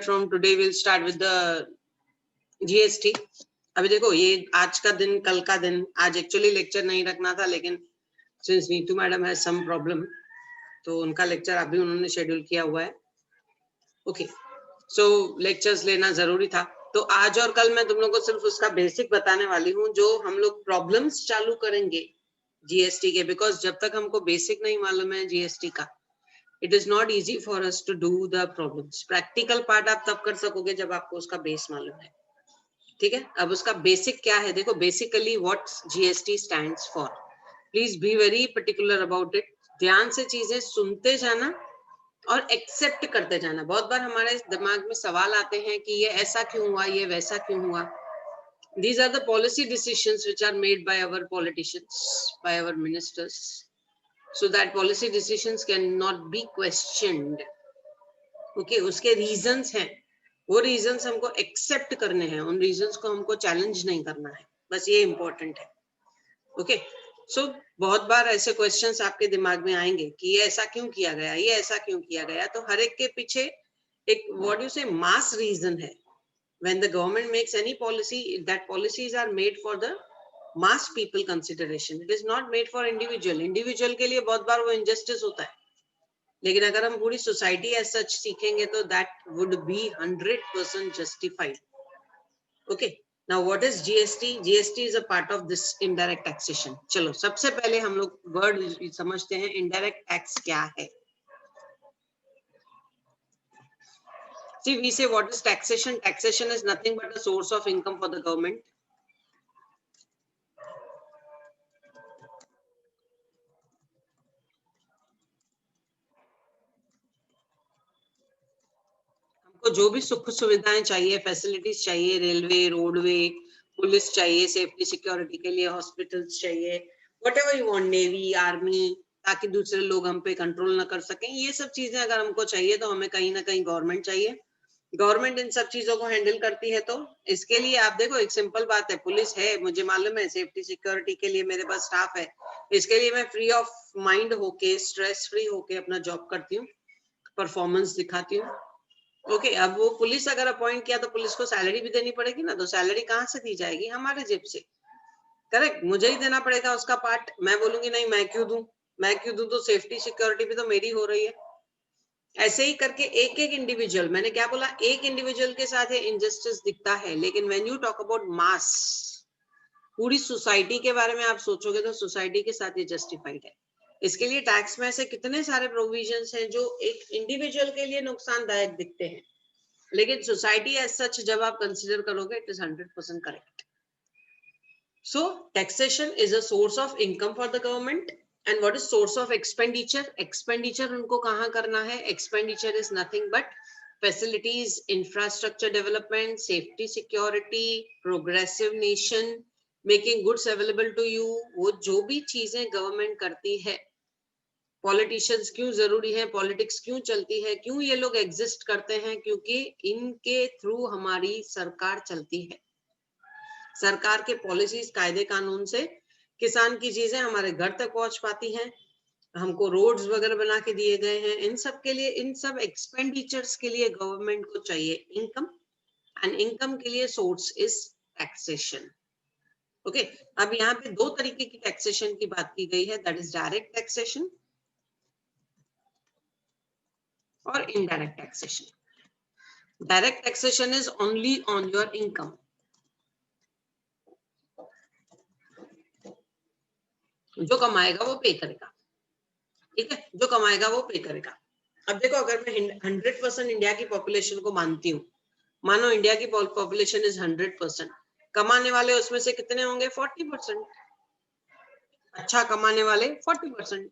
from today we'll start with the GST. अभी देखो ये आज का दिन कल का दिन, आज एक्चुअली लेक्चर नहीं रखना था लेकिन सिंस नीतू मैडम है सम प्रॉब्लम तो उनका लेक्चर अभी उन्होंने शेड्यूल किया हुआ है. ओके सो लेक्चर्स लेना जरूरी था. तो आज और कल मैं तुम लोग को सिर्फ उसका बेसिक बताने वाली हूँ जो हम लोग प्रॉब्लम्स चालू करेंगे जीएसटी के, बिकॉज जब तक हमको बेसिक नहीं मालूम है जीएसटी का it is not easy for us to do the problems. Practical part आप तब कर सकोगे जब आपको उसका बेस मालूम है. ठीक है, अब उसका बेसिक क्या है देखो. Basically what GST stands for, please be very particular about it. ध्यान से चीजें सुनते जाना और एक्सेप्ट करते जाना. बहुत बार हमारे दिमाग में सवाल आते हैं कि ये ऐसा क्यों हुआ, ये वैसा क्यों हुआ. These are the policy decisions which are made by our politicians, by our ministers, so that policy decisions cannot be questioned. Okay, उसके reasons हैं, वो reasons हमको accept करने हैं, उन reasons को हमको challenge नहीं करना है, बस ये important है. Okay, so बहुत बार ऐसे क्वेश्चंस आपके दिमाग में आएंगे कि ये ऐसा क्यों किया गया, ये ऐसा क्यों किया गया. तो हर एक के पीछे एक व्हाट यू से मास रीजन है. When the government makes any policy, that policies are made for the mass people consideration. It is not made for individual. Individual के लिए बहुत बार वो injustice होता है. लेकिन अगर हम पूरी society as such सीखेंगे तो that would be 100% justified. Okay. Now what is GST? GST is a part of this indirect taxation. चलो सबसे पहले हम लोग वर्ड समझते हैं indirect tax क्या है. See, we say what is taxation? Taxation is nothing but a source of income for the government. हमको जो भी सुख सुविधाएं चाहिए, फैसिलिटीज चाहिए, रेलवे, रोडवे, पुलिस चाहिए, सेफ्टी सिक्योरिटी के लिए हॉस्पिटल्स चाहिए, whatever you want, navy, army, ताकि दूसरे लोग हम पे कंट्रोल ना कर सकें. ये सब चीजें अगर हमको चाहिए तो हमें कहीं ना कहीं गवर्नमेंट चाहिए. गवर्नमेंट इन सब चीजों को हैंडल करती है. तो इसके लिए आप देखो एक सिंपल बात है, पुलिस है, मुझे मालूम है, सेफ्टी सिक्योरिटी के लिए मेरे पास स्टाफ है, इसके लिए मैं फ्री ऑफ माइंड होके, स्ट्रेस फ्री होके अपना जॉब करती हूँ, परफॉर्मेंस दिखाती हूँ. ओके, अब वो पुलिस अगर अपॉइंट किया तो पुलिस को सैलरी भी देनी पड़ेगी ना, तो सैलरी कहाँ से दी जाएगी? हमारे जेब से. करेक्ट, मुझे ही देना पड़ेगा उसका पार्ट. मैं बोलूंगी नहीं मैं क्यों दूं, मैं क्यों दूं, तो सेफ्टी सिक्योरिटी भी तो मेरी हो रही है. ऐसे ही करके एक एक इंडिविजुअल, मैंने क्या बोला, एक इंडिविजुअल के साथ इनजस्टिस दिखता है, लेकिन when you talk about mass, पूरी सोसाइटी के बारे में आप सोचोगे तो सोसाइटी के साथ ये जस्टिफाइड है. इसके लिए टैक्स में ऐसे कितने सारे प्रोविजंस हैं जो एक इंडिविजुअल के लिए नुकसानदायक दिखते हैं, लेकिन सोसाइटी एज सच जब आप कंसीडर करोगे it is 100% correct. So taxation is a source of income for the government. And what is source of expenditure? Expenditure उनको कहाँ करना है? Expenditure is nothing but facilities, infrastructure development, safety security, progressive nation, making goods available to you. वो जो भी चीजें government करती है, पॉलिटिशियंस क्यों जरूरी है, पॉलिटिक्स क्यों चलती है, क्यों ये लोग एग्जिस्ट करते हैं? क्योंकि इनके थ्रू हमारी सरकार चलती है. सरकार के पॉलिसीज, कायदे कानून से किसान की चीजें हमारे घर तक पहुंच पाती हैं, हमको रोड्स वगैरह बना के दिए गए हैं. इन सब के लिए, इन सब एक्सपेंडिचर्स के लिए गवर्नमेंट को चाहिए इनकम, एंड इनकम के लिए सोर्स इज टैक्सेशन. ओके, अब यहाँ पे दो तरीके की टैक्सेशन की बात की गई है, दैट इज डायरेक्ट टैक्सेशन और indirect taxation. Direct taxation is only on your income. जो कमाएगा वो पे करेगा. ठीक है, जो कमाएगा वो पे करेगा. अब देखो, अगर मैं 100% इंडिया की पॉपुलेशन को मानती हूँ, मानो इंडिया की पॉपुलेशन इज 100%, कमाने वाले उसमें से कितने होंगे? 40%. अच्छा कमाने वाले 40%.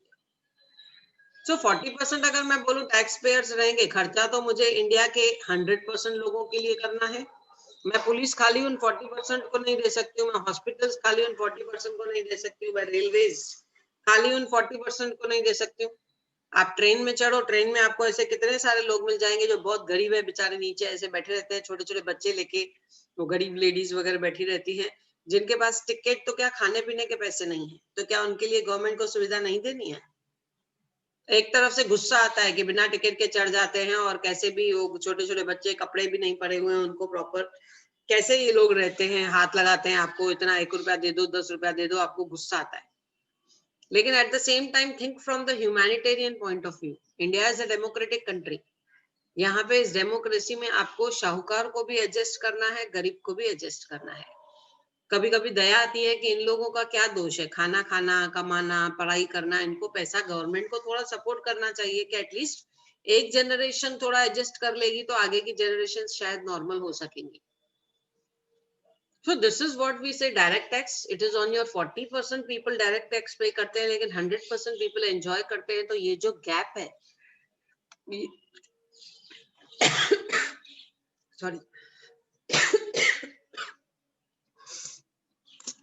सो 40% अगर मैं बोलूं टैक्स पेयर्स रहेंगे, खर्चा तो मुझे इंडिया के 100% लोगों के लिए करना है. मैं पुलिस खाली उन 40% को नहीं दे सकती हूँ, मैं हॉस्पिटल्स खाली उन 40% को नहीं दे सकती हूँ, मैं रेलवेज खाली उन 40% को नहीं दे सकती हूँ. आप ट्रेन में चढ़ो, ट्रेन में आपको ऐसे कितने सारे लोग मिल जाएंगे जो बहुत गरीब है, बेचारे नीचे ऐसे बैठे रहते हैं, छोटे छोटे बच्चे लेके, वो गरीब लेडीज वगैरह बैठी रहती हैं, जिनके पास टिकट तो क्या खाने पीने के पैसे नहीं है. तो क्या उनके लिए गवर्नमेंट को सुविधा नहीं देनी है? एक तरफ से गुस्सा आता है कि बिना टिकट के चढ़ जाते हैं और कैसे भी वो छोटे छोटे बच्चे कपड़े भी नहीं पड़े हुए हैं उनको प्रॉपर, कैसे ये लोग रहते हैं, हाथ लगाते हैं आपको, इतना 1 रुपया दे दो 10 रुपया दे दो, आपको गुस्सा आता है। लेकिन at the same time think from the humanitarian point of view. India is a democratic country. यहाँ पे इस डेमोक्रेसी में आपको शाहूकार को भी एडजस्ट करना है, गरीब को भी एडजस्ट करना है। कभी कभी दया आती है कि इन लोगों का क्या दोष है, खाना खाना, कमाना, पढ़ाई करना, इनको पैसा गवर्नमेंट को थोड़ा सपोर्ट करना चाहिए कि एटलीस्ट एक जनरेशन थोड़ा एडजस्ट कर लेगी तो आगे की जनरेशन शायद नॉर्मल हो सकेंगी। So this is what we say direct tax. It is on your 40% people direct tax पे करते हैं लेकिन 100% people enjoy करते हैं। तो ये जो गैप है, सॉरी,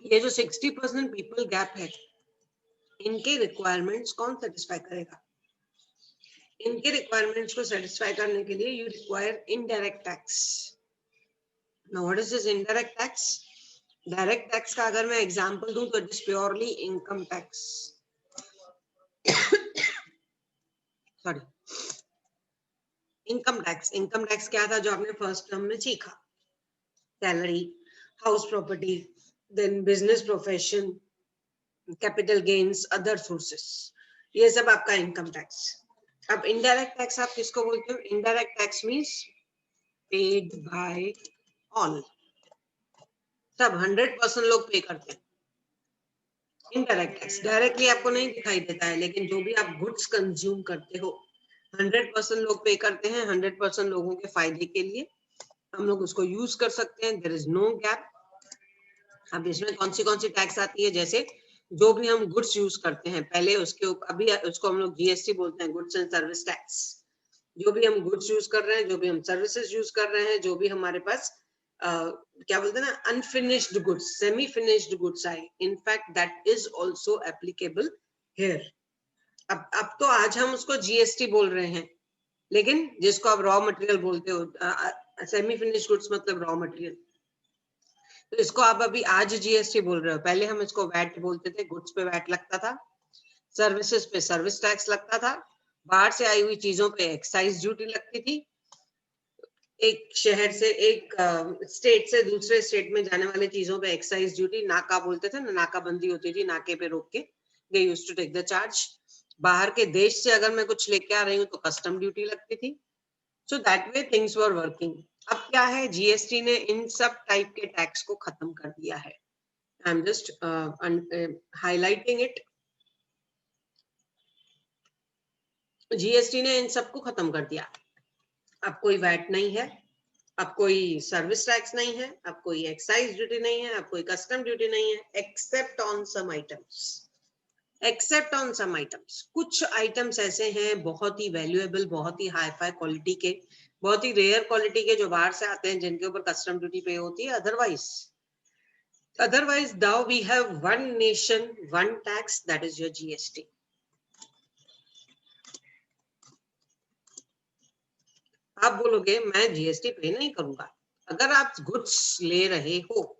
ये जो 60% पीपल गैप है, इनके रिक्वायरमेंट्स कौन सेटिस्फाई करेगा? इनके रिक्वायरमेंट्स को सेटिस्फाई करने के लिए you require indirect tax. Now what is this indirect tax? Direct tax का अगर मैं एग्जांपल दूं तो it is purely income tax. Sorry, income tax क्या था जो आपने फर्स्ट टर्म में सीखा? Salary, house property, then business profession, capital gains, other sources, ये सब आपका इनकम टैक्स। अब इनडायरेक्ट टैक्स आप किसको बोलते हो? Indirect tax means paid by all, सब 100% लोग पे करते हैं। इनडायरेक्ट टैक्स डायरेक्टली आपको नहीं दिखाई देता है, लेकिन जो भी आप गुड्स कंज्यूम करते हो 100% लोग पे करते हैं, 100% लोगों के फायदे के लिए हम लोग उसको यूज कर सकते हैं। There is no gap. अब इसमें कौन सी टैक्स आती है? जैसे जो भी हम गुड्स यूज करते हैं, पहले उसके ऊपर, अभी उसको हम लोग जीएसटी बोलते हैं, गुड्स एंड सर्विस टैक्स। जो भी हम गुड्स यूज कर रहे हैं, जो भी हम सर्विसेज यूज कर रहे हैं, जो भी हमारे पास क्या बोलते हैं ना, unfinished goods, semi finished goods आए, in fact that is also applicable here. अब तो आज हम उसको जीएसटी बोल रहे हैं, लेकिन जिसको आप रॉ मटेरियल बोलते हो, सेमी फिनिश्ड गुड्स मतलब रॉ मटेरियल, तो इसको आप अभी आज जीएसटी बोल रहे हो। पहले हम इसको वैट बोलते थे, गुड्स पे वैट लगता था, सर्विसेज पे सर्विस टैक्स लगता था, बाहर से आई हुई चीजों पे एक्साइज ड्यूटी लगती थी, एक शहर से, एक स्टेट से दूसरे स्टेट में जाने वाली चीजों पे एक्साइज ड्यूटी, नाका बोलते थे ना, नाकाबंदी होती थी, नाके पे रोक के they used to take the charge. बाहर के देश से अगर मैं कुछ लेके आ रही हूँ तो कस्टम ड्यूटी लगती थी। So that way things were working. अब क्या है, जीएसटी ने इन सब टाइप के टैक्स को खत्म कर दिया है। I am just highlighting it. GST ने इन सबको खत्म कर दिया। अब कोई वैट नहीं है, अब कोई सर्विस टैक्स नहीं है, अब कोई एक्साइज ड्यूटी नहीं है, अब कोई कस्टम ड्यूटी नहीं है, except on some items. Except on some items, कुछ आइटम्स ऐसे हैं बहुत ही वैल्यूएबल, बहुत ही हाई फाई क्वालिटी के, बहुत ही रेयर क्वालिटी के, जो बाहर से आते हैं, जिनके ऊपर कस्टम ड्यूटी पे होती है। Otherwise, now we have one nation, one tax, that is your GST. आप बोलोगे मैं जीएसटी पे नहीं करूंगा। अगर आप गुड्स ले रहे हो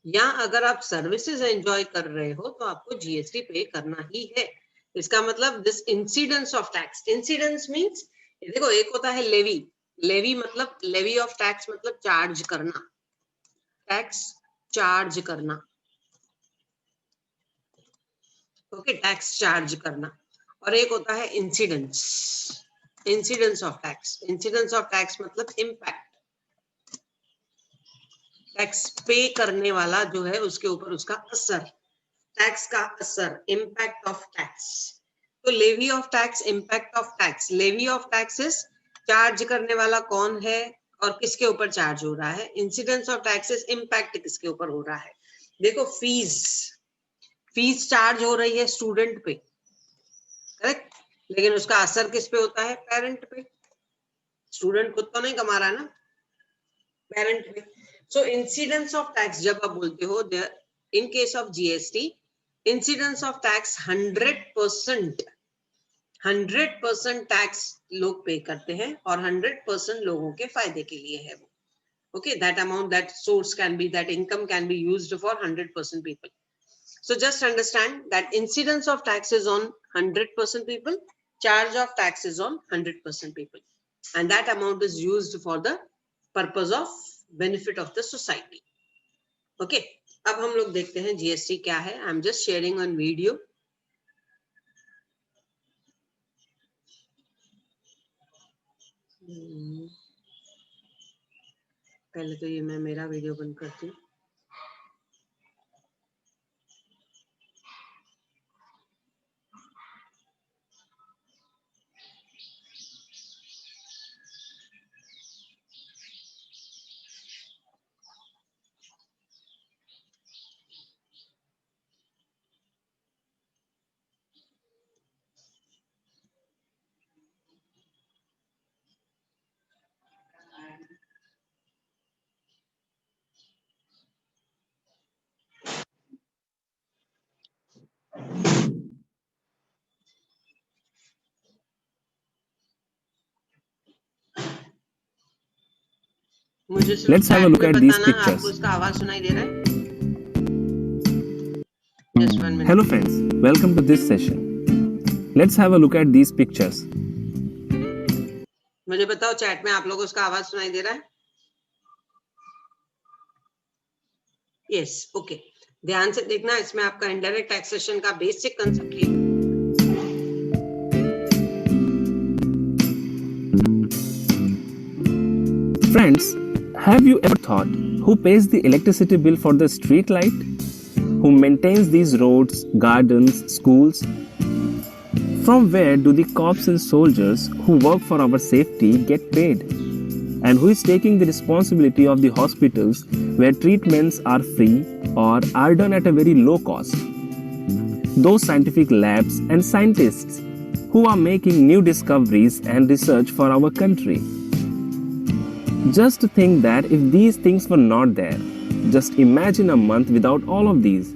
या अगर आप सर्विसेज एंजॉय कर रहे हो तो आपको जीएसटी पे करना ही है। इसका मतलब this incidence of tax, incidence means, देखो एक होता है लेवी, लेवी मतलब लेवी ऑफ टैक्स मतलब चार्ज करना, टैक्स चार्ज करना, ओके, टैक्स चार्ज करना। और एक होता है incidence, incidence of tax, incidence of tax मतलब इम्पैक्ट, टैक्स पे करने वाला जो है उसके ऊपर उसका असर, टैक्स का असर, इम्पैक्ट ऑफ टैक्स। तो levy of tax, impact of tax. Levy of taxes, charge करने वाला कौन है और किसके ऊपर चार्ज हो रहा है। इंसिडेंस ऑफ टैक्सेस, इम्पैक्ट किसके ऊपर हो रहा है। देखो फीस, फीस चार्ज हो रही है स्टूडेंट पे, करेक्ट, लेकिन उसका असर किस पे होता है, पेरेंट पे। स्टूडेंट खुद तो नहीं कमा रहा है ना, पेरेंट पे। सो इंसिडेंस ऑफ टैक्स जब आप बोलते हो, in case of GST, incidence of tax 100% tax लोग पे करते हैं और 100% लोगों के फायदे के लिए है वो। Okay, that amount, that source can be, that income can be used for 100% people. So just understand that incidence of tax is on 100% people, charge of tax is on 100% people, and that amount is used for the purpose of benefit of the society. Okay, अब हम लोग देखते हैं GST क्या है. I am just sharing on video. पहले तो ये मैं मेरा वीडियो बंद करती हूँ. मुझे Let's have a look at these pictures. आपको इसका आवाज सुनाई दे रहा है? Just 1 minute. Hello friends, welcome to this session. Let's have a look at these pictures. मुझे बताओ चैट में आप लोगों को उसका आवाज सुनाई दे रहा है? Yes, okay. ध्यान से देखना, इसमें आपका इनडायरेक्ट टैक्सेशन का basic concept clear. Friends, have you ever thought who pays the electricity bill for the street light? Who maintains these roads, gardens, schools? From where do the cops and soldiers who work for our safety get paid? And who is taking the responsibility of the hospitals where treatments are free or are done at a very low cost? Those scientific labs and scientists who are making new discoveries and research for our country. Just to think that if these things were not there, just imagine a month without all of these.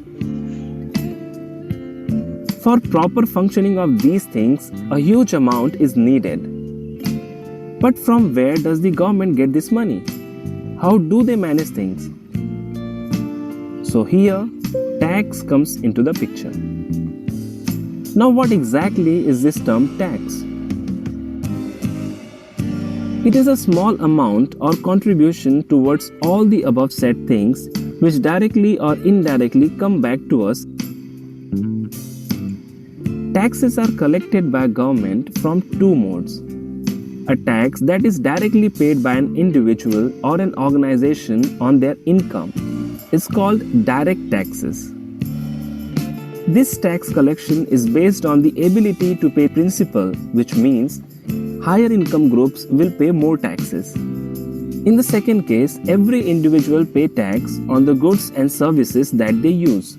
For proper functioning of these things, a huge amount is needed. But from where does the government get this money? How do they manage things? So here, tax comes into the picture. Now what exactly is this term tax? It is a small amount or contribution towards all the above said things which directly or indirectly come back to us. Taxes are collected by government from two modes. A tax that is directly paid by an individual or an organization on their income is called direct taxes. This tax collection is based on the ability to pay principal, which means higher income groups will pay more taxes. In the second case, every individual pay tax on the goods and services that they use.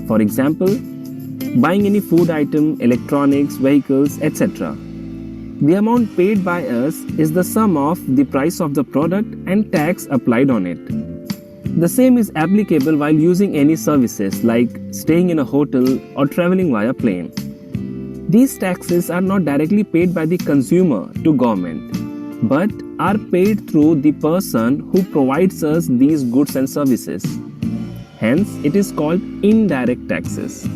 For example, buying any food item, electronics, vehicles, etc. The amount paid by us is the sum of the price of the product and tax applied on it. The same is applicable while using any services like staying in a hotel or traveling via plane. These taxes are not directly paid by the consumer to government, but are paid through the person who provides us these goods and services. Hence, it is called indirect taxes.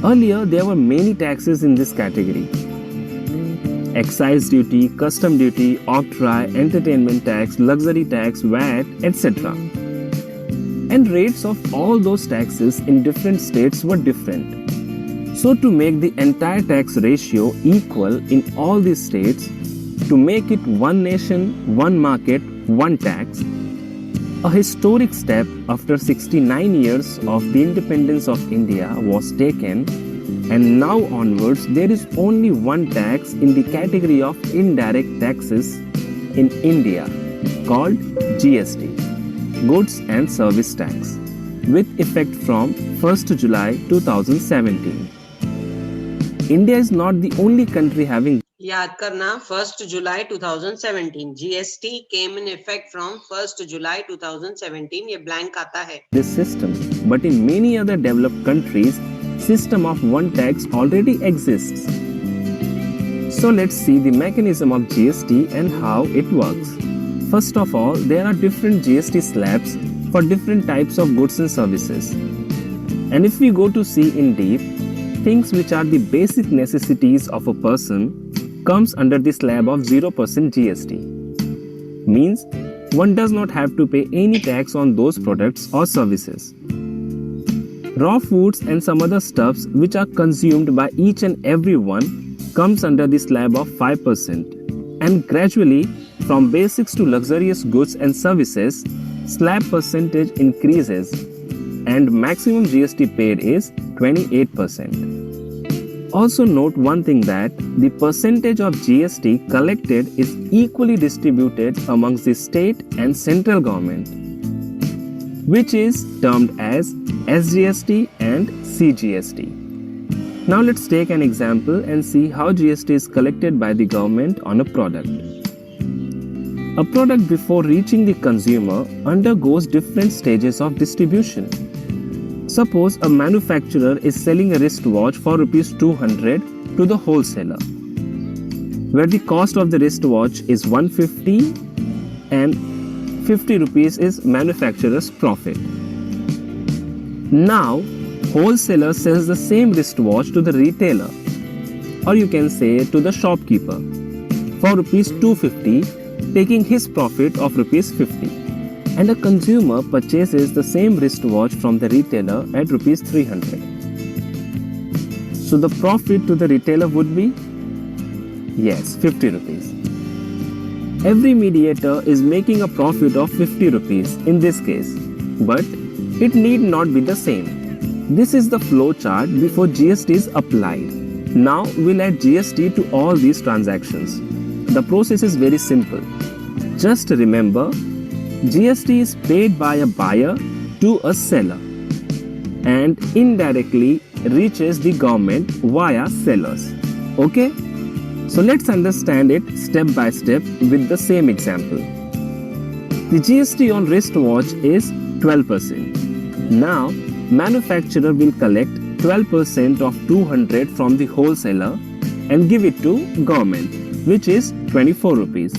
Earlier, there were many taxes in this category. Excise duty, custom duty, octroi, entertainment tax, luxury tax, VAT, etc. And rates of all those taxes in different states were different. So to make the entire tax ratio equal in all these states, to make it one nation, one market, one tax, a historic step after 69 years of the independence of India was taken, and now onwards there is only one tax in the category of indirect taxes in India called GST, Goods and Service Tax, with effect from 1st July 2017. India is not the only country having. याद करना, 1st July 2017 GST came in effect from 1st July 2017. ये blank आता है. This system, but in many other developed countries, system of one tax already exists. So let's see the mechanism of GST and how it works. First of all, there are different GST slabs for different types of goods and services. And if we go to see in deep, things which are the basic necessities of a person comes under the slab of 0% GST. Means one does not have to pay any tax on those products or services. Raw foods and some other stuffs which are consumed by each and every one comes under the slab of 5%. And gradually, from basics to luxurious goods and services, slab percentage increases and maximum GST paid is 28%. Also note one thing, that the percentage of GST collected is equally distributed amongst the state and central government, which is termed as SGST and CGST. Now let's take an example and see how GST is collected by the government on a product. A product before reaching the consumer undergoes different stages of distribution. Suppose a manufacturer is selling a wristwatch for Rs 200 to the wholesaler, where the cost of the wristwatch is 150 and 50 rupees is manufacturer's profit. Now, wholesaler sells the same wristwatch to the retailer, or you can say to the shopkeeper, for Rs 250, taking his profit of Rs 50. And a consumer purchases the same wristwatch from the retailer at Rs 300. So the profit to the retailer would be, yes, 50 rupees. Every mediator is making a profit of 50 rupees in this case, but it need not be the same. This is the flow chart before GST is applied. Now we'll add GST to all these transactions. The process is very simple. Just remember, GST is paid by a buyer to a seller and indirectly reaches the government via sellers. Okay? So let's understand it step by step with the same example. The GST on wristwatch is 12%. Now, manufacturer will collect 12% of 200 from the wholesaler and give it to government, which is 24 rupees.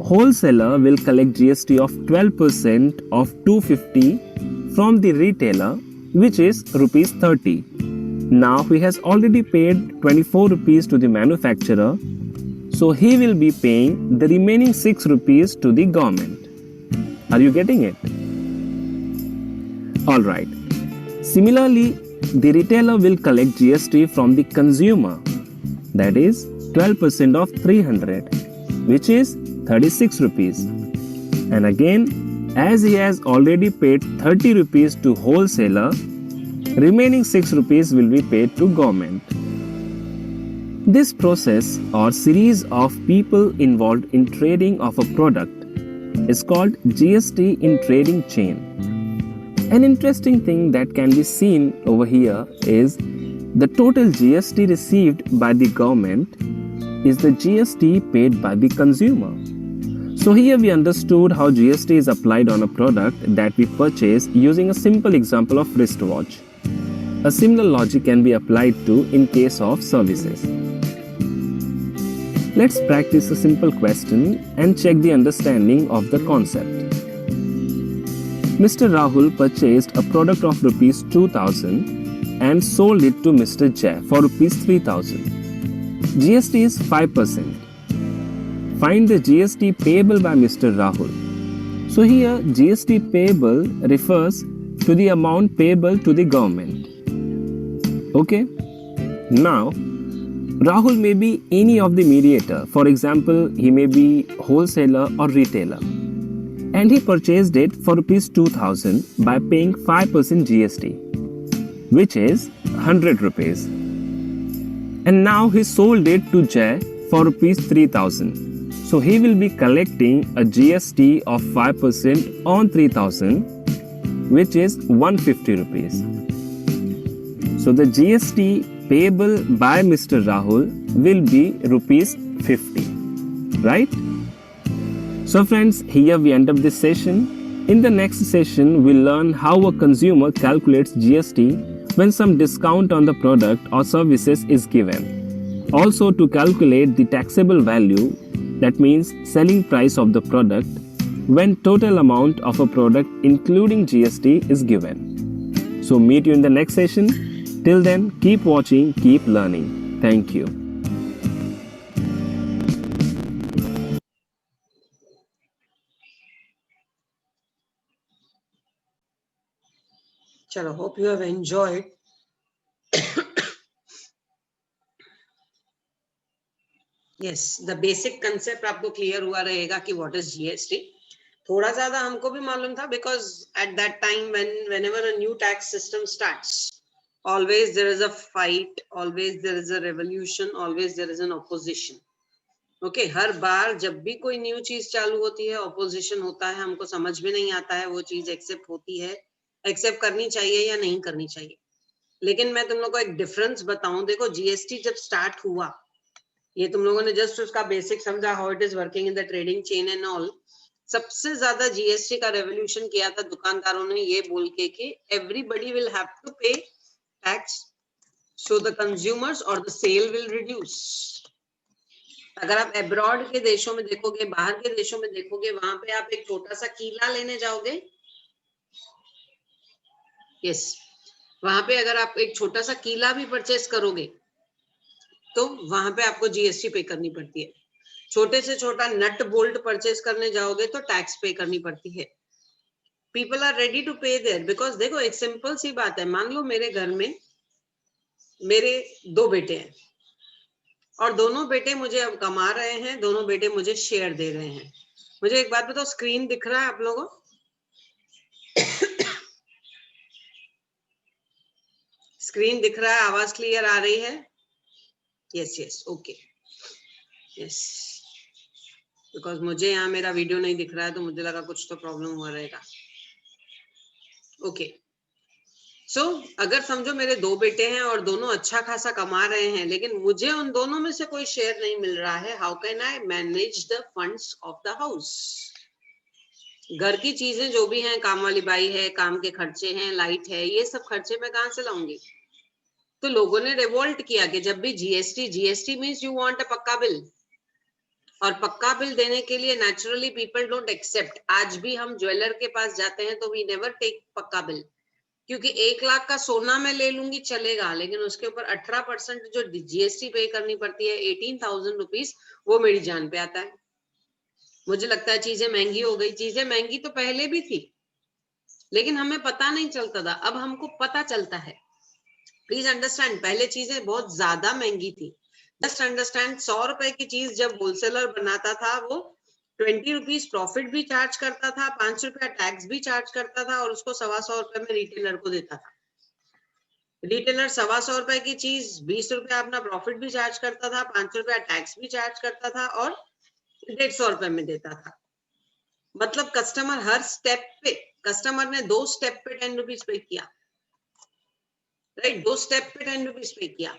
Wholesaler will collect GST of 12% of 250 from the retailer, which is Rs 30. Now he has already paid 24 rupees to the manufacturer, so he will be paying the remaining 6 rupees to the government. Are you getting it? Alright. Similarly, the retailer will collect GST from the consumer, that is 12% of 300, which is 36 rupees. And again, as he has already paid 30 rupees to wholesaler, remaining 6 rupees will be paid to government. This process or series of people involved in trading of a product is called GST in trading chain. An interesting thing that can be seen over here is the total GST received by the government is the GST paid by the consumer. So here we understood how GST is applied on a product that we purchase using a simple example of wristwatch. A similar logic can be applied to in case of services. Let's practice a simple question and check the understanding of the concept. Mr. Rahul purchased a product of Rs 2000 and sold it to Mr. Jay for Rs 3000. GST is 5%. Find the GST payable by Mr. Rahul. So here GST payable refers to the amount payable to the government. Okay? Now, Rahul may be any of the mediator. For example, he may be wholesaler or retailer. And he purchased it for Rs 2000 by paying 5% GST, which is 100 rupees. And now he sold it to Jay for Rs 3000. So he will be collecting a GST of 5% on 3000, which is 150 rupees. So the GST payable by Mr. Rahul will be Rs 50, right? So friends, here we end up this session. In the next session, we'll learn how a consumer calculates GST when some discount on the product or services is given. Also to calculate the taxable value, that means selling price of the product, when total amount of a product including GST is given. So meet you in the next session. Till then, keep watching, keep learning. Thank you. Chalo, hope you have enjoyed. Yes, the basic concept आपको clear हुआ रहेगा कि what is GST. थोड़ा ज्यादा हमको भी मालूम था because at that time whenever a new tax system starts, always there is a fight, always there is a revolution, always there is an opposition. Okay, हर बार जब भी कोई न्यू चीज चालू होती है ऑपोजिशन होता है, हमको समझ में नहीं आता है वो चीज एक्सेप्ट होती है, एक्सेप्ट करनी चाहिए या नहीं करनी चाहिए. लेकिन मैं तुम लोग को एक डिफरेंस बताऊं. देखो, जीएसटी जब स्टार्ट हुआ, ये तुम लोगों ने जस्ट उसका बेसिक समझा, how it is working in the trading chain and all. सबसे ज्यादा जीएसटी का रेवोल्यूशन किया था दुकानदारों ने ये बोल के कि एवरीबडी विल हैव टू पे टैक्स सो द कंज्यूमर्स और द सेल विल रिड्यूस. अगर आप अब्रॉड के देशों में देखोगे, बाहर के देशों में देखोगे, वहां पे आप एक छोटा सा कीला लेने जाओगे. यस, वहां पे अगर आप एक छोटा सा कीला भी परचेस करोगे तो वहां पे आपको जीएसटी पे करनी पड़ती है. छोटे से छोटा नट बोल्ट परचेस करने जाओगे तो टैक्स पे करनी पड़ती है. पीपल आर रेडी टू पे देयर बिकॉज देखो, एक सिंपल सी बात है. मान लो मेरे घर में मेरे 2 बेटे हैं और दोनों बेटे मुझे अब कमा रहे हैं, दोनों बेटे मुझे शेयर दे रहे हैं. मुझे एक बात बताओ, स्क्रीन दिख रहा है आप लोगों? स्क्रीन दिख रहा है? आवाज क्लियर आ रही है? Yes yes, okay, yes. Because मुझे यहाँ मेरा वीडियो नहीं दिख रहा है तो मुझे लगा कुछ तो प्रॉब्लम हुआ रहेगा. ओके, सो अगर समझो मेरे 2 बेटे हैं और दोनों अच्छा खासा कमा रहे हैं, लेकिन मुझे उन दोनों में से कोई शेयर नहीं मिल रहा है. How can I manage the funds of the house? घर की चीजें जो भी हैं, काम वाली बाई है, काम के खर्चे हैं, लाइट है, ये सब खर्चे मैं कहाँ से लाऊंगी? तो लोगों ने रिवोल्ट किया कि जब भी GST means you want a पक्का बिल, और पक्का बिल देने के लिए नेचुरली पीपल डोंट एक्सेप्ट. आज भी हम ज्वेलर के पास जाते हैं तो वी नेवर टेक पक्का बिल, क्योंकि 1 लाख का सोना मैं ले लूंगी चलेगा, लेकिन उसके ऊपर 18% जो जीएसटी पे करनी पड़ती है 18,000 रुपीज, वो मेरी जान पे आता है. मुझे लगता है चीजें महंगी हो गई. चीजें महंगी तो पहले भी थी, लेकिन हमें पता नहीं चलता था. अब हमको पता चलता है. प्लीज अंडरस्टैंड, पहले चीजें बहुत ज्यादा महंगी थी. जस्ट अंडरस्टैंड, 100 रुपए की चीज जब होलसेलर बनाता था, वो 20 रुपीज प्रॉफिट भी चार्ज करता था, 5 रुपया टैक्स भी चार्ज करता था, और उसको 125 रुपए में रिटेलर को देता था. रिटेलर 125 रुपए की चीज 20 रुपया अपना प्रॉफिट भी चार्ज करता था, 5 रुपया टैक्स भी चार्ज करता था, और 150 रुपए में देता था. मतलब कस्टमर हर स्टेप पे, कस्टमर ने 2 स्टेप पे 10 रुपीज पे किया. राइट, 2 स्टेप पे 10 रुपीज पे किया.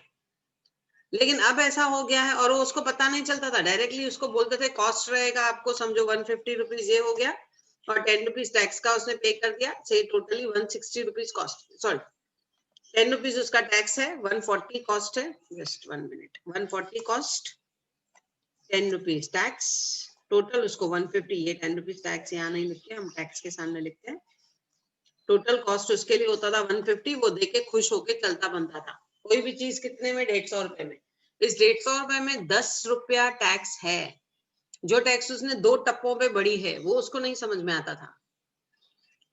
लेकिन अब ऐसा हो गया है, और वो उसको पता नहीं चलता था. डायरेक्टली उसको बोलते थे कॉस्ट रहेगा आपको, समझो 150 रुपीज ये हो गया, और 10 रुपीज टैक्स का उसने पे कर दिया, से totally 160 rupees cost. Sorry, 10 rupees उसका टैक्स है, 140 कॉस्ट है. Just 1 minute, 140 cost, 10 rupees tax, total उसको 150. ये 10 रुपीज टैक्स यहाँ नहीं लिखते, हम टैक्स के सामने लिखते हैं. टोटल कॉस्ट उसके लिए होता था 150. वो देके खुश होके चलता बनता था. कोई भी चीज कितने में? 150 रुपए में. इस 150 रुपए में 10 रुपया टैक्स है. जो टैक्स उसने 2 टप्पों पे बढ़ी है, वो उसको नहीं समझ में आता था.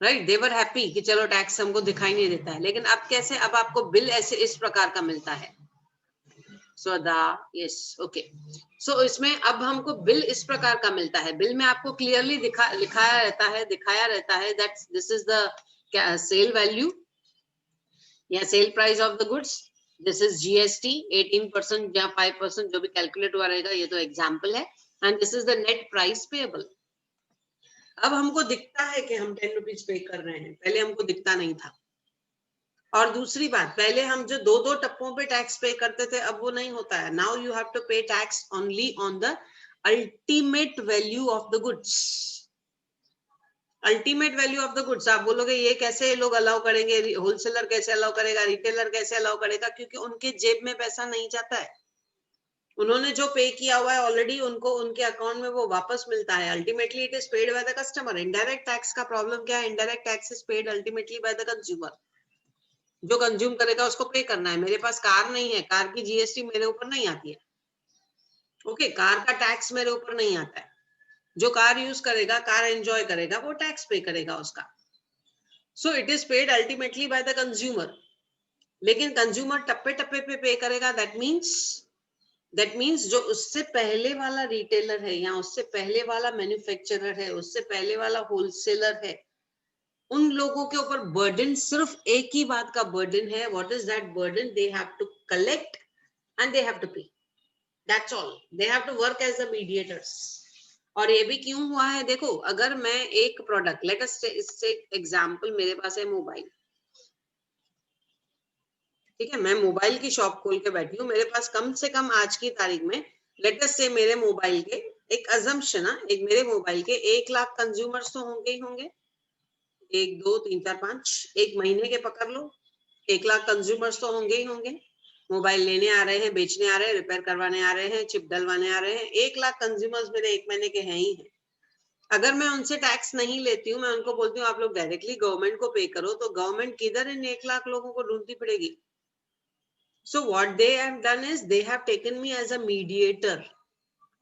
राइट, दे वर हैप्पी कि चलो टैक्स हमको दिखाई नहीं देता है. लेकिन अब कैसे? अब आपको बिल ऐसे इस प्रकार का मिलता है. Yes, okay. सो इसमें अब हमको बिल इस प्रकार का मिलता है. बिल में आपको क्लियरली दिखाया रहता है that this is the sale value या sale price of the goods. This is GST 18% या 5% जो भी कैलकुलेट हुआ रहेगा, ये तो एग्जाम्पल है. And this is the net price payable. अब हमको दिखता है कि हम 10 रुपीज पे कर रहे हैं, पहले हमको दिखता नहीं था. और दूसरी बात, पहले हम जो 2 टप्पों पे टैक्स पे करते थे, अब वो नहीं होता है. नाउ यू हैव टू पे tax only on the ultimate value of the goods. Ultimate value of the goods. आप बोलोगे ये कैसे लोग अलाउ करेंगे, होलसेलर कैसे अलाउ करेगा, रिटेलर कैसे अलाउ करेगा? क्योंकि उनके जेब में पैसा नहीं जाता है. उन्होंने जो पे किया हुआ है ऑलरेडी, उनको उनके अकाउंट में वो वापस मिलता है. Ultimately it is paid by the customer. Indirect tax का प्रॉब्लम क्या है? Indirect tax is paid ultimately by the consumer. जो कंज्यूम करेगा उसको पे करना है। मेरे पास कार नहीं है, कार की जीएसटी मेरे ऊपर नहीं आती है। ओके, कार का टैक्स मेरे ऊपर नहीं आता है। जो कार यूज करेगा, कार एंजॉय करेगा, वो टैक्स पे करेगा उसका। So it is paid ultimately by the consumer. लेकिन कंज्यूमर टप्पे टप्पे पे पे करेगा। दैट मीन्स जो उससे पहले वाला रिटेलर है या उससे पहले वाला मैन्युफैक्चरर है, उससे पहले वाला होलसेलर है, उन लोगों के ऊपर बर्डन सिर्फ एक ही बात का बर्डन है। What is that burden? They have to collect and they have to pay. That's all. They have to work as a mediators. और ये भी क्यों हुआ है? देखो, अगर मैं एक प्रोडक्ट, लेट अस इससे एग्जांपल, मेरे पास है मोबाइल, ठीक है, मैं मोबाइल की शॉप खोल के बैठी हूँ, मेरे पास कम से कम आज की तारीख में, लेट अस से मेरे मोबाइल के, एक अजम्पशन है, एक मेरे मोबाइल के 1 लाख कंज्यूमर्स तो होंगे ही होंगे। 1 2 3 4 5, एक महीने के पकड़ लो, 1 लाख कंज्यूमर्स तो होंगे ही होंगे। मोबाइल लेने आ रहे हैं, बेचने आ रहे हैं, रिपेयर करवाने आ रहे हैं, चिप डलवाने आ रहे हैं। 1 लाख कंज्यूमर्स मेरे 1 महीने के हैं ही हैं। अगर मैं उनसे टैक्स नहीं लेती हूँ, मैं उनको बोलती हूँ आप लोग डायरेक्टली गवर्नमेंट को पे करो, तो गवर्नमेंट किधर इन 1 लाख लोगों को ढूंढती पड़ेगी? So what they have done is they have taken me as a mediator.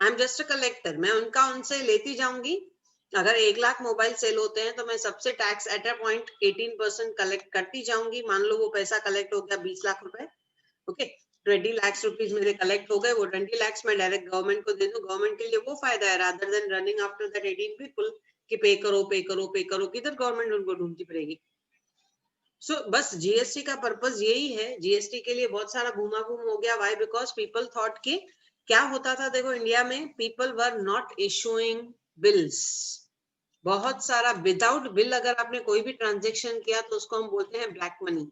I'm just a collector. मैं उनका उनसे लेती जाऊंगी। अगर 1 लाख मोबाइल सेल होते हैं तो मैं सबसे tax at a point 18% collect करती जाऊंगी। मान लो वो पैसा कलेक्ट हो गया 20 लाख रुपए, ओके, 20 लाख रुपीज मेरे कलेक्ट हो गए, वो 20 लाख मैं डायरेक्ट गवर्नमेंट को दे दूं। गवर्नमेंट के लिए वो फायदा है, rather than running after that 18 people कि पे करो पे करो पे करो। किधर गवर्नमेंट उनको ढूंढती पड़ेगी? सो बस जीएसटी का पर्पस यही है। जीएसटी के लिए बहुत सारा घूमा घूम हो गया। व्हाई? बिकॉज पीपल थॉट कि क्या होता था, देखो इंडिया में people were not issuing bills. बहुत सारा विदाउट बिल अगर आपने कोई भी ट्रांजेक्शन किया तो उसको हम बोलते हैं ब्लैक मनी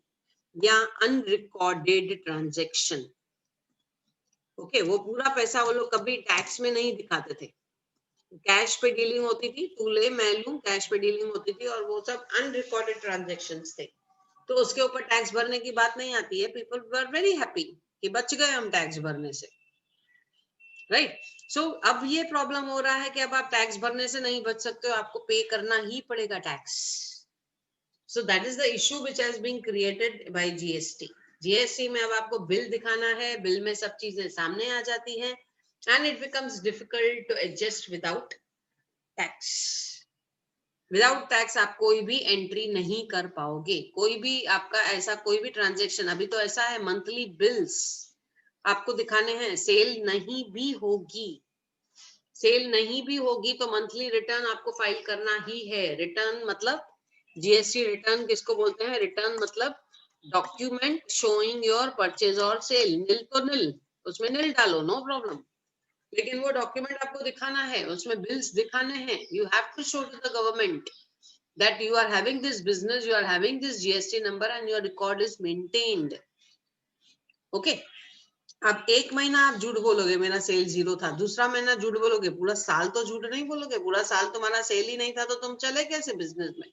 या अनरिकॉर्डेड ट्रांजेक्शन। ओके, वो पूरा पैसा वो लोग कभी टैक्स में नहीं दिखाते थे। कैश पे डीलिंग होती थी, तू ले मैं लूं, कैश पे डीलिंग होती थी, और वो सब अनरिकॉर्डेड ट्रांजेक्शंस थे। तो उसके ऊपर टैक्स भरने की बात नहीं आती है। पीपल वर वेरी हैप्पी कि बच गए हम टैक्स भरने से, राइट? सो अब ये प्रॉब्लम हो रहा है कि अब आप टैक्स भरने से नहीं बच सकते हो, आपको पे करना ही पड़ेगा tax. So that is the issue which has been created by GST. GST में अब आपको बिल दिखाना है, बिल में सब चीजें सामने आ जाती हैं, and it becomes difficult to adjust without tax. Without tax आप कोई भी एंट्री नहीं कर पाओगे। कोई भी आपका ऐसा कोई भी ट्रांजेक्शन, अभी तो ऐसा है मंथली बिल्स आपको दिखाने हैं, सेल नहीं भी होगी, सेल नहीं भी होगी तो मंथली रिटर्न आपको फाइल करना ही है। रिटर्न मतलब जीएसटी रिटर्न किसको बोलते हैं? रिटर्न मतलब डॉक्यूमेंट शोइंग योर परचेज और सेल। नील तो नील, उसमें नील डालो, नो प्रॉब्लम, लेकिन वो डॉक्यूमेंट आपको दिखाना है, उसमें बिल्स दिखाने हैं। You have to show to the government that you are having this business, you are having this GST number and your record is maintained. Okay. अब एक महीना आप झूठ बोलोगे मेरा सेल 0 था, दूसरा महीना झूठ बोलोगे, पूरा साल तो झूठ नहीं बोलोगे। पूरा साल तुम्हारा सेल ही नहीं था तो तुम चले कैसे बिजनेस में?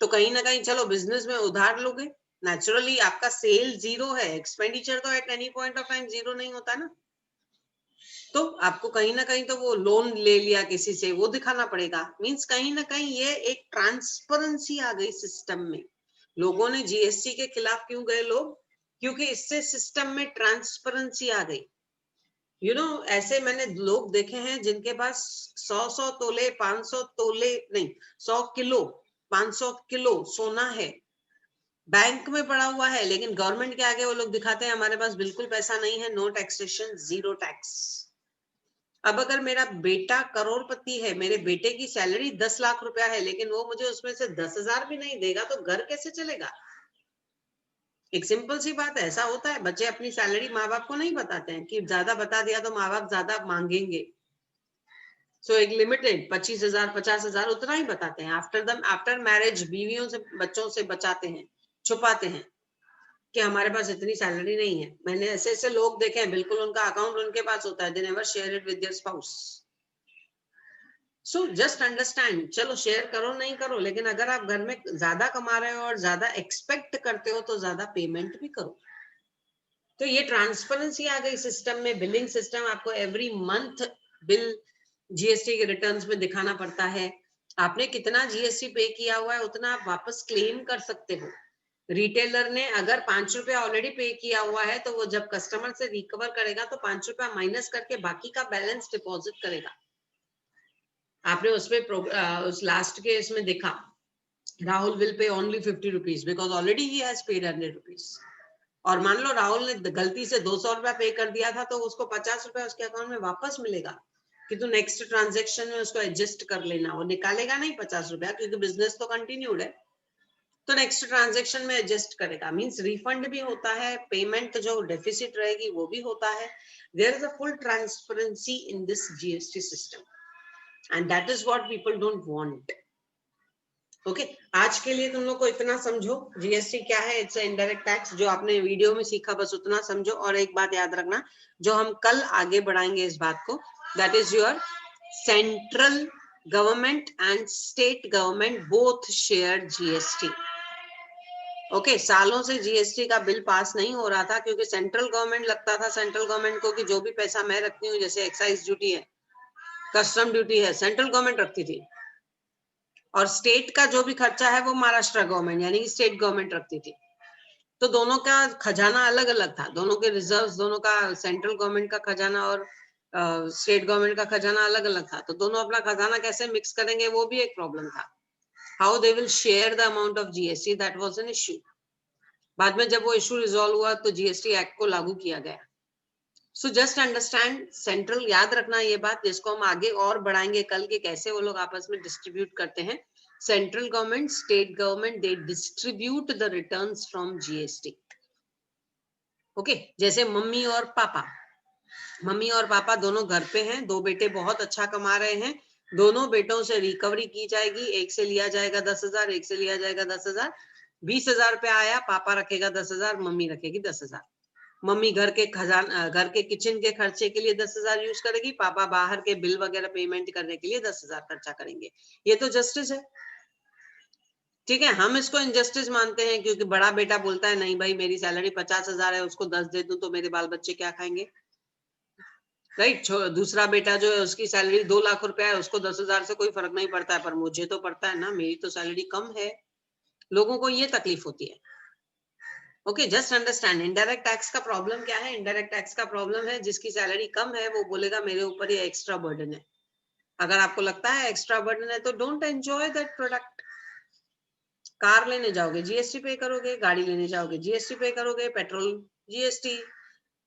तो कहीं ना कहीं चलो बिजनेस में उधार लोगे। नेचुरली आपका सेल 0 है, एक्सपेंडिचर तो at any point of time 0 नहीं होता ना, तो आपको कहीं ना कहीं तो वो लोन ले लिया किसी से, वो दिखाना पड़ेगा। मींस कहीं ना कहीं ये एक ट्रांसपेरेंसी आ गई सिस्टम में। लोगों ने जीएसटी के खिलाफ क्यों गए लोग? क्योंकि इससे सिस्टम में ट्रांसपेरेंसी आ गई। यू नो, ऐसे मैंने लोग देखे हैं जिनके पास 100 तोले 500 तोले नहीं, 100 किलो 500 किलो सोना है, बैंक में पड़ा हुआ है, लेकिन गवर्नमेंट के आगे वो लोग दिखाते हैं हमारे पास बिल्कुल पैसा नहीं है, नो टैक्सेशन, 0 टैक्स। अब अगर मेरा बेटा करोड़पति है, मेरे बेटे की सैलरी 10 लाख रुपया है, लेकिन वो मुझे उसमें से 10,000 भी नहीं देगा तो घर कैसे चलेगा? एक सिंपल सी बात है, ऐसा होता है। बच्चे अपनी सैलरी माँ बाप को नहीं बताते हैं कि ज्यादा बता दिया तो माँ बाप ज्यादा मांगेंगे। सो एक लिमिटेड 25,000 50,000 उतना ही बताते हैं। आफ्टर मैरिज बीवियों से बच्चों से बचाते हैं, छुपाते हैं कि हमारे पास इतनी सैलरी नहीं है। मैंने ऐसे ऐसे लोग देखे हैं, बिल्कुल उनका अकाउंट उनके पास होता है, they never share it with their spouse. So just understand, चलो शेयर करो नहीं करो, लेकिन अगर आप घर में ज्यादा कमा रहे हो और ज्यादा एक्सपेक्ट करते हो तो ज्यादा पेमेंट भी करो। तो ये ट्रांसपेरेंसी आ गई सिस्टम में। बिलिंग सिस्टम आपको एवरी मंथ बिल जीएसटी के रिटर्न्स में दिखाना पड़ता है। आपने कितना जीएसटी पे किया हुआ है उतना आप वापस क्लेम कर सकते हो। रिटेलर ने अगर 5 रुपए ऑलरेडी पे किया हुआ है तो वो जब कस्टमर से रिकवर करेगा तो 5 रुपया माइनस करके बाकी का बैलेंस डिपॉजिट करेगा। आपने उस लास्ट के इसमें देखा, Rahul will pay only 50 rupees because already he has paid 100 rupees. और मान लो राहुल ने गलती से 200 रुपया पे कर दिया था तो उसको 50 रुपया उसके अकाउंट में वापस मिलेगा कि तू नेक्स्ट ट्रांजेक्शन में उसको एडजस्ट कर लेना। वो निकालेगा नहीं 50 रुपया क्योंकि बिजनेस तो कंटिन्यूड है, तो नेक्स्ट ट्रांजेक्शन में एडजस्ट करेगा। मींस रिफंड भी होता है, पेमेंट जो डेफिसिट रहेगी वो भी होता है। There is a full transparency in this GST system and that is what people don't want. Okay, आज के लिए तुम लोग को इतना समझो, जीएसटी क्या है, इट्स इनडायरेक्ट टैक्स। जो आपने वीडियो में सीखा बस उतना समझो। और एक बात याद रखना, जो हम कल आगे बढ़ाएंगे इस बात को, that is your central government and state government both share GST. Okay, सालों से जीएसटी का बिल पास नहीं हो रहा था क्योंकि सेंट्रल गवर्नमेंट लगता था सेंट्रल गवर्नमेंट को कि जो भी पैसा मैं रखती हूँ, जैसे एक्साइज ड्यूटी है, कस्टम ड्यूटी है, सेंट्रल गवर्नमेंट रखती थी, और स्टेट का जो भी खर्चा है वो महाराष्ट्र गवर्नमेंट यानी कि स्टेट गवर्नमेंट रखती थी। तो दोनों का खजाना अलग अलग था, दोनों के रिजर्व्स, दोनों का सेंट्रल गवर्नमेंट का खजाना और स्टेट गवर्नमेंट का खजाना अलग अलग था। तो दोनों अपना खजाना कैसे मिक्स करेंगे वो भी एक प्रॉब्लम था। How they will share the amount of GST, that was an issue. बाद में जब वो इश्यू रिजॉल्व हुआ तो जीएसटी एक्ट को लागू किया गया। सो जस्ट अंडरस्टैंड, सेंट्रल, याद रखना ये बात, जिसको हम आगे और बढ़ाएंगे कल के कैसे वो लोग आपस में डिस्ट्रीब्यूट करते हैं। Central government, state government, they distribute the returns from GST. Okay, जैसे मम्मी और पापा, मम्मी और पापा दोनों घर पे हैं, दो बेटे बहुत अच्छा कमा रहे हैं, दोनों बेटों से रिकवरी की जाएगी। एक से लिया जाएगा 10,000, एक से लिया जाएगा 10,000। 20,000 रुपया आया, पापा रखेगा 10,000, मम्मी रखेगी 10,000। मम्मी घर के खजाना, घर के किचन के खर्चे के लिए 10,000 यूज करेगी, पापा बाहर के बिल वगैरह पेमेंट करने के लिए 10,000 खर्चा करेंगे। ये तो जस्टिस है, ठीक है। हम इसको इनजस्टिस मानते हैं क्योंकि बड़ा बेटा बोलता है नहीं भाई मेरी सैलरी 50,000 है, उसको 10 दे दूं तो मेरे बाल बच्चे क्या खाएंगे, राइट। दूसरा बेटा जो है उसकी सैलरी 2 लाख रुपया है, उसको 10,000 से कोई फर्क नहीं पड़ता है, पर मुझे तो पड़ता है ना, मेरी तो सैलरी कम है। लोगों को ये तकलीफ होती है। Okay, just understand indirect tax का प्रॉब्लम क्या है। इनडायरेक्ट टैक्स का प्रॉब्लम है जिसकी सैलरी कम है वो बोलेगा मेरे ऊपर ये एक्स्ट्रा बर्डन है। अगर आपको लगता है एक्स्ट्रा बर्डन है तो don't enjoy that product. Car लेने जाओगे जीएसटी पे करोगे, गाड़ी लेने जाओगे जीएसटी पे करोगे, पेट्रोल जीएसटी,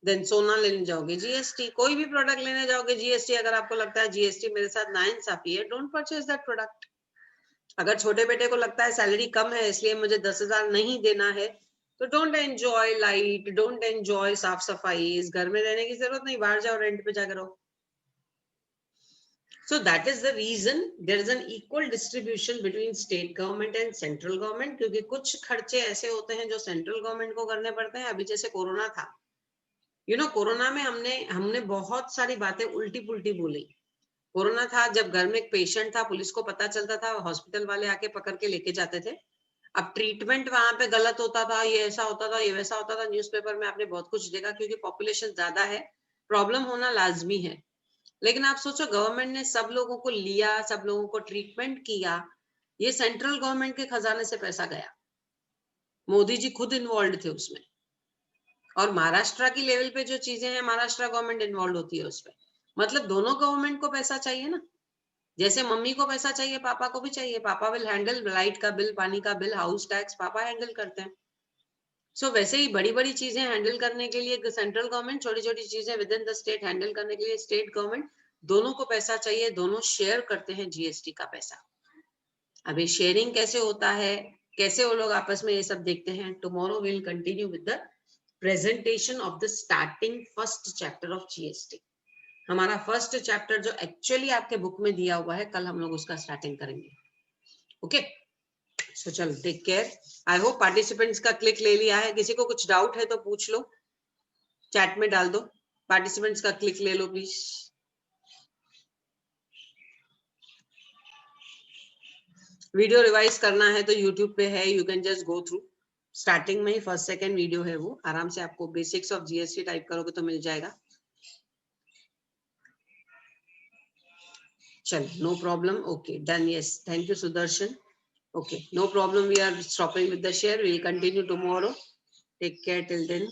देन सोना लेने जाओगे जीएसटी, कोई भी प्रोडक्ट लेने जाओगे जीएसटी। अगर आपको लगता है जीएसटी मेरे साथ नाइंसाफी है, डोंट परचेज दैट प्रोडक्ट। अगर छोटे बेटे को लगता है सैलरी कम है इसलिए मुझे 10,000 नहीं देना है, तो don't enjoy light, don't enjoy साफ सफाई। इस घर में रहने की जरूरत नहीं, बाहर जाओ, रेंट पे जाकर रहो। So that is the reason there is an equal distribution between state government and central government, क्योंकि कुछ खर्चे ऐसे होते हैं जो सेंट्रल गवर्नमेंट को करने पड़ते हैं। अभी जैसे कोरोना था, कोरोना में हमने बहुत सारी बातें उल्टी पुल्टी बोली। कोरोना था, जब घर में एक पेशेंट था, पुलिस को पता चलता था, हॉस्पिटल वाले आके पकड़ के लेके जाते थे। अब ट्रीटमेंट वहां पे गलत होता था, ये ऐसा होता था, ये वैसा होता था। न्यूज़पेपर में आपने बहुत कुछ देखा क्योंकि पॉपुलेशन ज्यादा है, प्रॉब्लम होना लाजमी है। लेकिन आप सोचो गवर्नमेंट ने सब लोगों को लिया, सब लोगों को ट्रीटमेंट किया, ये सेंट्रल गवर्नमेंट के खजाने से पैसा गया, मोदी जी खुद इन्वॉल्व थे उसमें। और महाराष्ट्र की लेवल पे जो चीजें हैं, महाराष्ट्र गवर्नमेंट इन्वॉल्व होती है उसमें। मतलब दोनों गवर्नमेंट को पैसा चाहिए ना। जैसे मम्मी को पैसा चाहिए, पापा को भी चाहिए। पापा विल हैंडल लाइट का बिल, पानी का बिल, हाउस टैक्स, पापा हैंडल करते हैं। सो वैसे ही बड़ी बड़ी चीजें हैंडल करने के लिए सेंट्रल गवर्नमेंट, छोटी छोटी चीजें with in the state handle करने के लिए स्टेट गवर्नमेंट, दोनों को पैसा चाहिए, दोनों शेयर करते हैं जीएसटी का पैसा। अभी शेयरिंग कैसे होता है, कैसे वो लोग आपस में ये सब देखते हैं, tomorrow will continue with the presentation of the starting first chapter of GST. हमारा फर्स्ट चैप्टर जो एक्चुअली आपके बुक में दिया हुआ है, कल हम लोग उसका स्टार्टिंग करेंगे। ओके, सो चलो, take care. I hope participants का क्लिक ले लिया है। किसी को कुछ डाउट है तो पूछ लो, चैट में डाल दो। पार्टिसिपेंट्स का क्लिक ले लो प्लीज। वीडियो रिवाइज करना है तो यूट्यूब पे है, you can just go through. Starting में ही फर्स्ट सेकंड वीडियो है वो, आराम से आपको बेसिक्स ऑफ जीएसटी टाइप करोगे तो मिल जाएगा। चल, no problem. Okay, done. Yes, thank you Sudarshan. Okay, no problem. We are stopping with the share. We'll continue tomorrow. Take care till then.